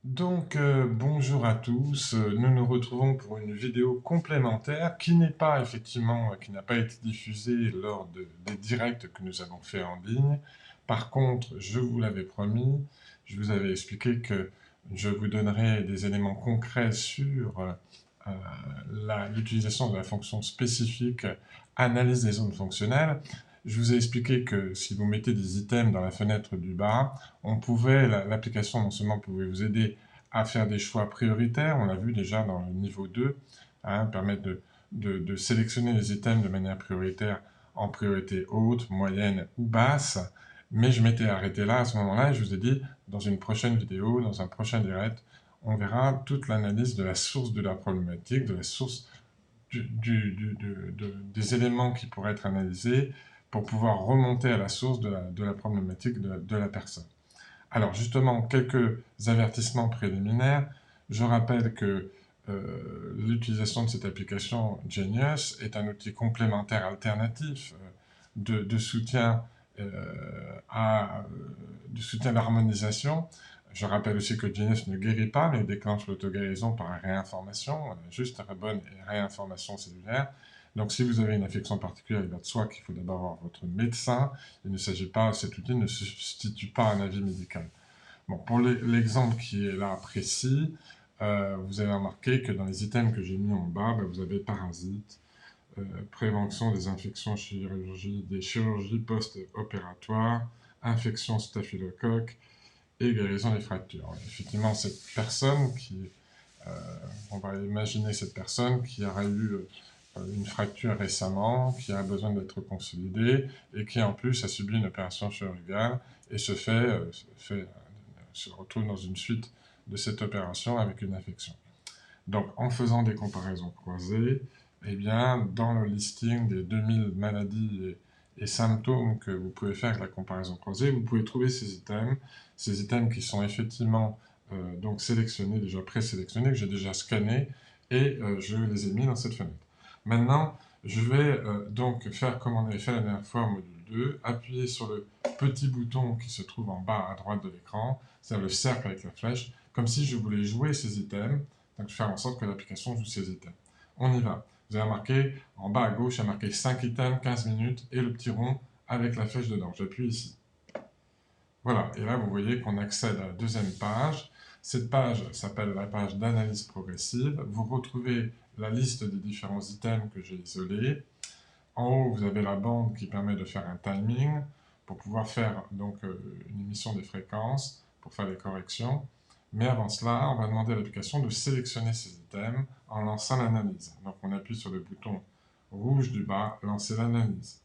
Bonjour à tous. Nous nous retrouvons pour une vidéo complémentaire qui n'est pas effectivement, qui n'a pas été diffusée lors des directs que nous avons fait en ligne. Par contre, je vous l'avais promis, je vous avais expliqué que je vous donnerai des éléments concrets sur l'utilisation de la fonction spécifique analyse des zones fonctionnelles. Je vous ai expliqué que si vous mettez des items dans la fenêtre du bas, l'application non seulement pouvait vous aider à faire des choix prioritaires, on l'a vu déjà dans le niveau 2, permettre de sélectionner les items de manière prioritaire en priorité haute, moyenne ou basse, mais je m'étais arrêté là à ce moment-là et je vous ai dit, dans une prochaine vidéo, dans un prochain direct, on verra toute l'analyse de la source de la problématique, de la source des éléments qui pourraient être analysés pour pouvoir remonter à la source de la problématique de la personne. Alors justement, quelques avertissements préliminaires. Je rappelle que l'utilisation de cette application Genius est un outil complémentaire alternatif de soutien de soutien à l'harmonisation. Je rappelle aussi que Genius ne guérit pas, mais déclenche l'auto-guérison par réinformation, juste bonne réinformation cellulaire. Donc si vous avez une affection particulière, il va de soi qu'il faut d'abord voir votre médecin. Il ne s'agit pas, cet outil ne substitue pas un avis médical. Bon, pour l'exemple qui est là précis, vous avez remarqué que dans les items que j'ai mis en bas, vous avez parasites, prévention des infections chirurgie, des chirurgies post-opératoires, infection staphylocoque et guérison des fractures. Effectivement, cette personne euh, on va imaginer cette personne qui aura eu une fracture récemment, qui a besoin d'être consolidée et qui en plus a subi une opération chirurgicale et se retrouve dans une suite de cette opération avec une infection. Donc, en faisant des comparaisons croisées, eh bien, dans le listing des 2000 maladies et symptômes que vous pouvez faire avec la comparaison croisée, vous pouvez trouver ces items qui sont effectivement donc sélectionnés, déjà présélectionnés, que j'ai déjà scannés, et je les ai mis dans cette fenêtre. Maintenant, je vais donc faire comme on avait fait la dernière fois au module 2, appuyer sur le petit bouton qui se trouve en bas à droite de l'écran, c'est-à-dire le cercle avec la flèche, comme si je voulais jouer ces items, donc faire en sorte que l'application joue ces items. On y va. Vous avez remarqué, en bas à gauche, il y a marqué 5 items, 15 minutes, et le petit rond avec la flèche dedans. J'appuie ici. Voilà, et là vous voyez qu'on accède à la deuxième page. Cette page s'appelle la page d'analyse progressive. Vous retrouvez la liste des différents items que j'ai isolés. En haut, vous avez la bande qui permet de faire un timing pour pouvoir faire donc une émission des fréquences, pour faire les corrections. Mais avant cela, on va demander à l'application de sélectionner ces items en lançant l'analyse. Donc on appuie sur le bouton rouge du bas, lancer l'analyse.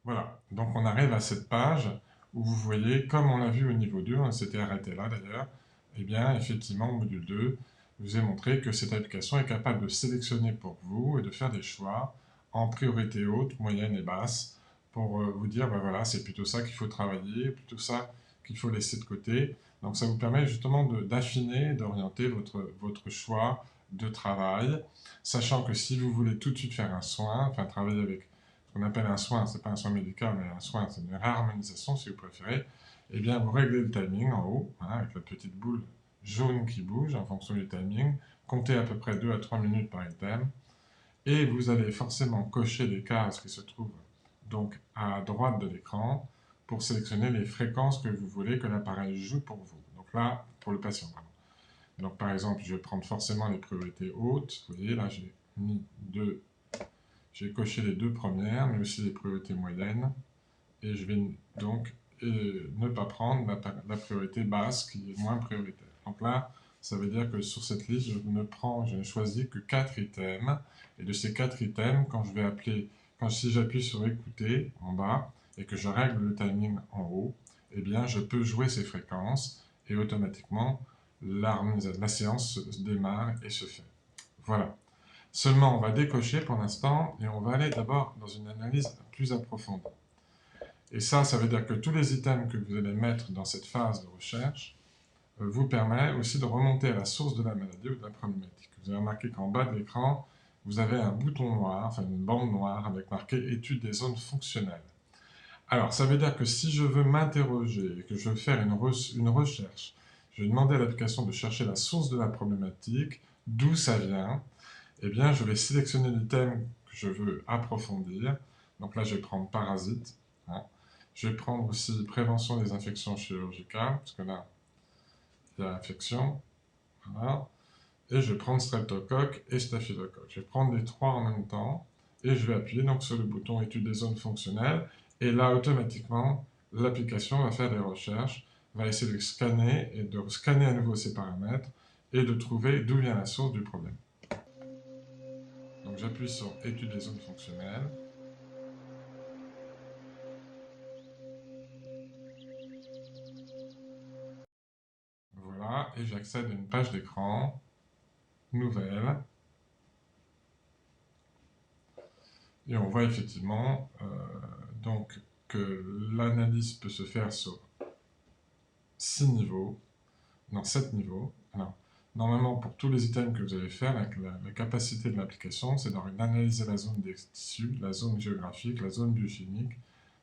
Voilà, donc on arrive à cette page où vous voyez, comme on l'a vu au niveau 2, on s'était arrêté là d'ailleurs, et bien effectivement au module 2, je vous ai montré que cette application est capable de sélectionner pour vous et de faire des choix en priorité haute, moyenne et basse pour vous dire, ben voilà, c'est plutôt ça qu'il faut travailler, plutôt ça qu'il faut laisser de côté. Donc ça vous permet justement d'affiner, d'orienter votre choix de travail, sachant que si vous voulez tout de suite faire un soin, enfin travailler avec ce qu'on appelle un soin, c'est pas un soin médical, mais un soin, c'est une réharmonisation si vous préférez, eh bien vous réglez le timing en haut, avec la petite boule jaune qui bouge en fonction du timing, comptez à peu près 2 à 3 minutes par item, et vous allez forcément cocher les cases qui se trouvent donc à droite de l'écran pour sélectionner les fréquences que vous voulez que l'appareil joue pour vous. Donc là, pour le patient. Donc par exemple, je vais prendre forcément les priorités hautes. Vous voyez, là j'ai mis deux. J'ai coché les deux premières, mais aussi les priorités moyennes. Et je vais donc ne pas prendre la priorité basse qui est moins prioritaire. Donc là, ça veut dire que sur cette liste, je ne choisis que 4 items. Et de ces 4 items, si j'appuie sur écouter en bas et que je règle le timing en haut, eh bien, je peux jouer ces fréquences et automatiquement, la séance se démarre et se fait. Voilà. Seulement, on va décocher pour l'instant et on va aller d'abord dans une analyse plus approfondie. Et ça veut dire que tous les items que vous allez mettre dans cette phase de recherche vous permet aussi de remonter à la source de la maladie ou de la problématique. Vous avez remarqué qu'en bas de l'écran, vous avez un bouton noir, enfin une bande noire avec marqué étude des zones fonctionnelles. Alors, ça veut dire que si je veux m'interroger et que je veux faire une recherche, je vais demander à l'application de chercher la source de la problématique, d'où ça vient, eh bien, je vais sélectionner l'item que je veux approfondir. Donc là, je vais prendre parasite. Hein. Je vais prendre aussi prévention des infections chirurgicales, parce que là, il y a infection. Voilà. Et je vais prendre streptocoque et staphylocoque. Je vais prendre les trois en même temps et je vais appuyer donc sur le bouton étude des zones fonctionnelles. Et là, automatiquement, l'application va faire des recherches, va essayer de scanner et de scanner à nouveau ces paramètres et de trouver d'où vient la source du problème. Donc j'appuie sur étude des zones fonctionnelles. Voilà, et j'accède à une page d'écran nouvelle. Et on voit effectivement donc que l'analyse peut se faire sur 6 niveaux, non 7 niveaux. Alors, normalement, pour tous les items que vous allez faire, la capacité de l'application, c'est d'analyser la zone des tissus, la zone géographique, la zone biochimique,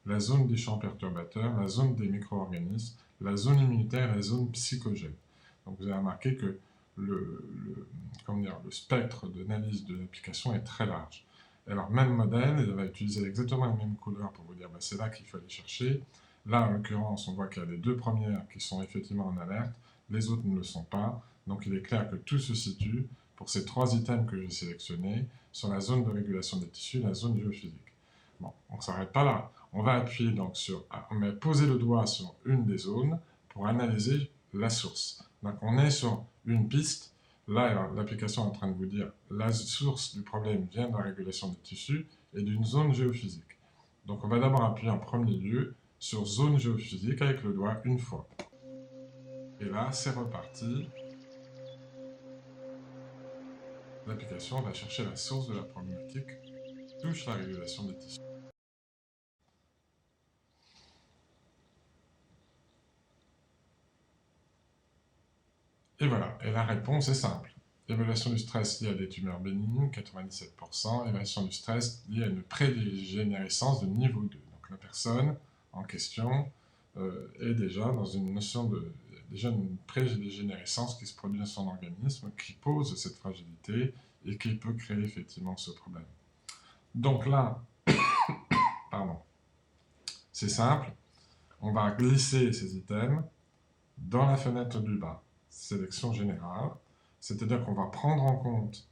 la zone des champs perturbateurs, la zone des micro-organismes, la zone immunitaire et la zone psychogène. Donc vous avez remarqué que le spectre d'analyse de l'application est très large. Alors, même modèle, il va utiliser exactement les mêmes couleurs pour vous dire c'est là qu'il faut aller chercher. Là, en l'occurrence, on voit qu'il y a les deux premières qui sont effectivement en alerte, les autres ne le sont pas. Donc, il est clair que tout se situe, pour ces trois items que j'ai sélectionnés, sur la zone de régulation des tissus, la zone biophysique. Bon, on ne s'arrête pas là. On va appuyer donc on va poser le doigt sur une des zones pour analyser la source. Donc, on est sur une piste. Là, l'application est en train de vous dire la source du problème vient de la régulation des tissus et d'une zone géophysique. Donc, on va d'abord appuyer en premier lieu sur zone géophysique avec le doigt une fois. Et là, c'est reparti. L'application va chercher la source de la problématique, touche la régulation des tissus. Et voilà, et la réponse est simple. Évaluation du stress liée à des tumeurs bénignes, 97%. Évaluation du stress liée à une prégénérescence de niveau 2. Donc la personne en question est déjà dans une notion de... déjà une prégénérescence qui se produit dans son organisme, qui pose cette fragilité et qui peut créer effectivement ce problème. Donc là, pardon, c'est simple, on va glisser ces items dans la fenêtre du bas, sélection générale, c'est-à-dire qu'on va prendre en compte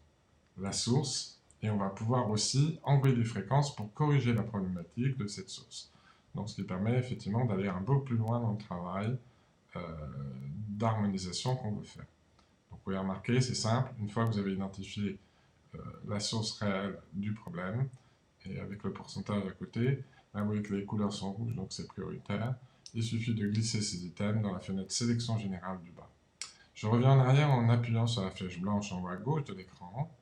la source et on va pouvoir aussi enlever des fréquences pour corriger la problématique de cette source. Donc ce qui permet effectivement d'aller un peu plus loin dans le travail d'harmonisation qu'on veut faire. Donc vous pouvez remarquer, c'est simple, une fois que vous avez identifié la source réelle du problème, et avec le pourcentage à côté, là vous voyez que les couleurs sont rouges, donc c'est prioritaire. Il suffit de glisser ces items dans la fenêtre sélection générale du bas. Je reviens en arrière en appuyant sur la flèche blanche en haut à gauche de l'écran.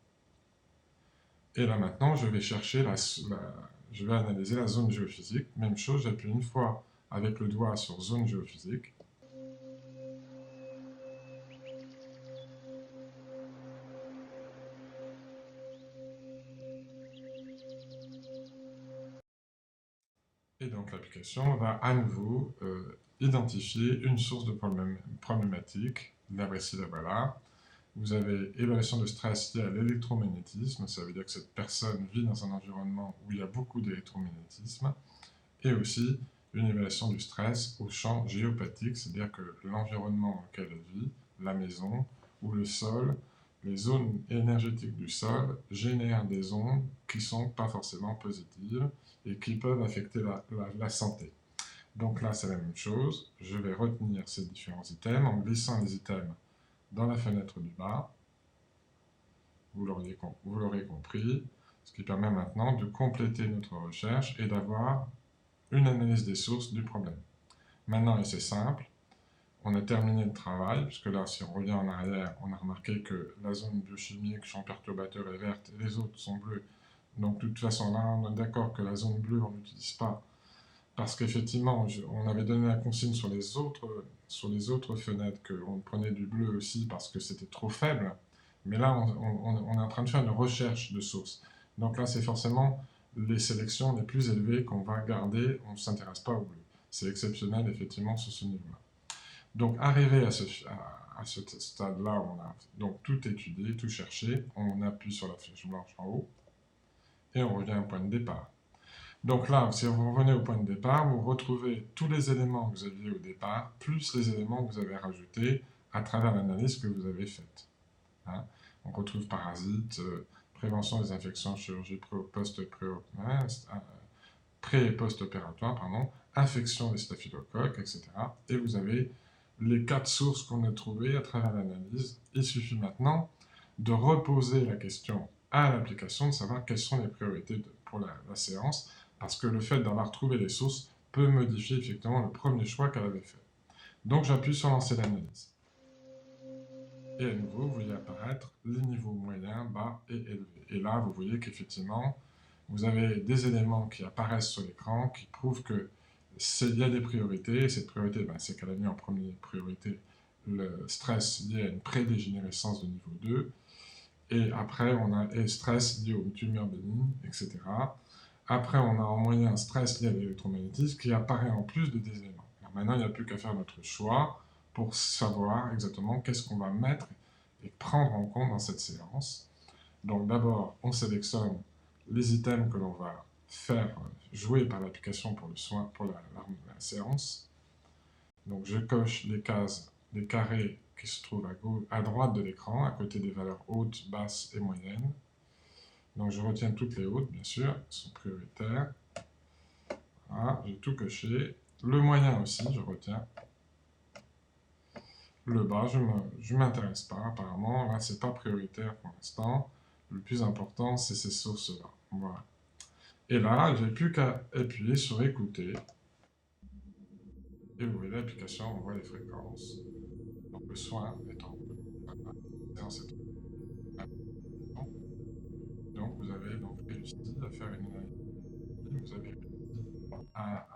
Et là maintenant, je vais chercher je vais analyser la zone géophysique. Même chose, j'appuie une fois avec le doigt sur zone géophysique. Et donc l'application va à nouveau identifier une source de problématique. La voici, la voilà. Vous avez évaluation de stress liée à l'électromagnétisme. Ça veut dire que cette personne vit dans un environnement où il y a beaucoup d'électromagnétisme. Et aussi une évaluation du stress au champ géopathique, c'est-à-dire que l'environnement dans lequel elle vit, la maison ou le sol, les zones énergétiques du sol génèrent des ondes qui ne sont pas forcément positives et qui peuvent affecter la santé. Donc là, c'est la même chose. Je vais retenir ces différents items en glissant les items dans la fenêtre du bas. Vous l'aurez compris, ce qui permet maintenant de compléter notre recherche et d'avoir une analyse des sources du problème. Maintenant, et c'est simple, on a terminé le travail, puisque là, si on revient en arrière, on a remarqué que la zone biochimique, champ perturbateur est verte et les autres sont bleus. Donc, de toute façon, là, on est d'accord que la zone bleue, on n'utilise pas, parce qu'effectivement, on avait donné la consigne sur les autres fenêtres qu'on prenait du bleu aussi parce que c'était trop faible. Mais là, on est en train de faire une recherche de sources. Donc là, c'est forcément les sélections les plus élevées qu'on va garder, on ne s'intéresse pas au bleu. C'est exceptionnel, effectivement, sur ce niveau-là. Donc, arrivé à ce stade-là, on a donc tout étudié, tout cherché, on appuie sur la flèche blanche en haut, et on revient au point de départ. Donc là, si vous revenez au point de départ, vous retrouvez tous les éléments que vous aviez au départ, plus les éléments que vous avez rajoutés à travers l'analyse que vous avez faite. Hein, on retrouve parasites, prévention des infections, chirurgie pré- et post-opératoire, infection des staphylocoques, etc. Et vous avez les 4 sources qu'on a trouvées à travers l'analyse. Il suffit maintenant de reposer la question à l'application, de savoir quelles sont les priorités pour la séance, parce que le fait d'avoir trouvé les sources peut modifier effectivement le premier choix qu'elle avait fait. Donc j'appuie sur lancer l'analyse. Et à nouveau, vous voyez apparaître les niveaux moyens, bas et élevés. Et là, vous voyez qu'effectivement, vous avez des éléments qui apparaissent sur l'écran qui prouvent qu'il y a des priorités. Et cette priorité, c'est qu'elle a mis en première priorité le stress lié à une prédégénérescence de niveau 2. Et après, on a le stress lié aux tumeurs bénignes, etc. Après, on a en moyen un stress lié à l'électromagnétisme qui apparaît en plus de des éléments. Alors maintenant, il n'y a plus qu'à faire notre choix pour savoir exactement qu'est-ce qu'on va mettre et prendre en compte dans cette séance. Donc d'abord, on sélectionne les items que l'on va faire jouer par l'application pour le soin, pour la séance. Donc je coche les cases, les carrés qui se trouvent à droite de l'écran, à côté des valeurs hautes, basses et moyennes. Donc je retiens toutes les hautes, bien sûr, qui sont prioritaires. Voilà, j'ai tout coché. Le moyen aussi, je retiens. Le bas, je ne m'intéresse pas, apparemment. Là, c'est pas prioritaire pour l'instant. Le plus important, c'est ces sources-là. Voilà. Et là, j'ai plus qu'à appuyer sur écouter. Et vous voyez, l'application envoie les fréquences. Donc le soin est en cours. Donc vous avez donc réussi à faire une analyse. Vous avez réussi à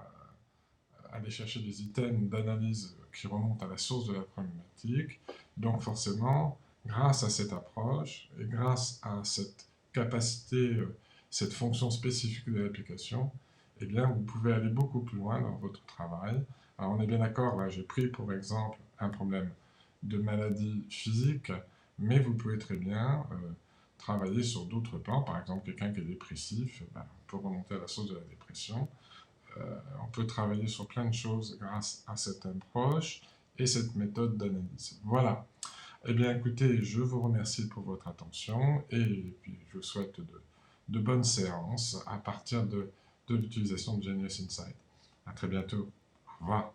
aller chercher des items d'analyse qui remontent à la source de la problématique. Donc forcément, grâce à cette approche et grâce à cette capacité, cette fonction spécifique de l'application, eh bien, vous pouvez aller beaucoup plus loin dans votre travail. Alors on est bien d'accord, là j'ai pris pour exemple un problème de maladie physique, mais vous pouvez très bien travailler sur d'autres plans. Par exemple, quelqu'un qui est dépressif, on peut remonter à la source de la dépression. On peut travailler sur plein de choses grâce à cette approche et cette méthode d'analyse. Voilà. Eh bien, écoutez, je vous remercie pour votre attention et puis je vous souhaite de bonnes séances à partir de l'utilisation de Genius Insight. À très bientôt. Au revoir.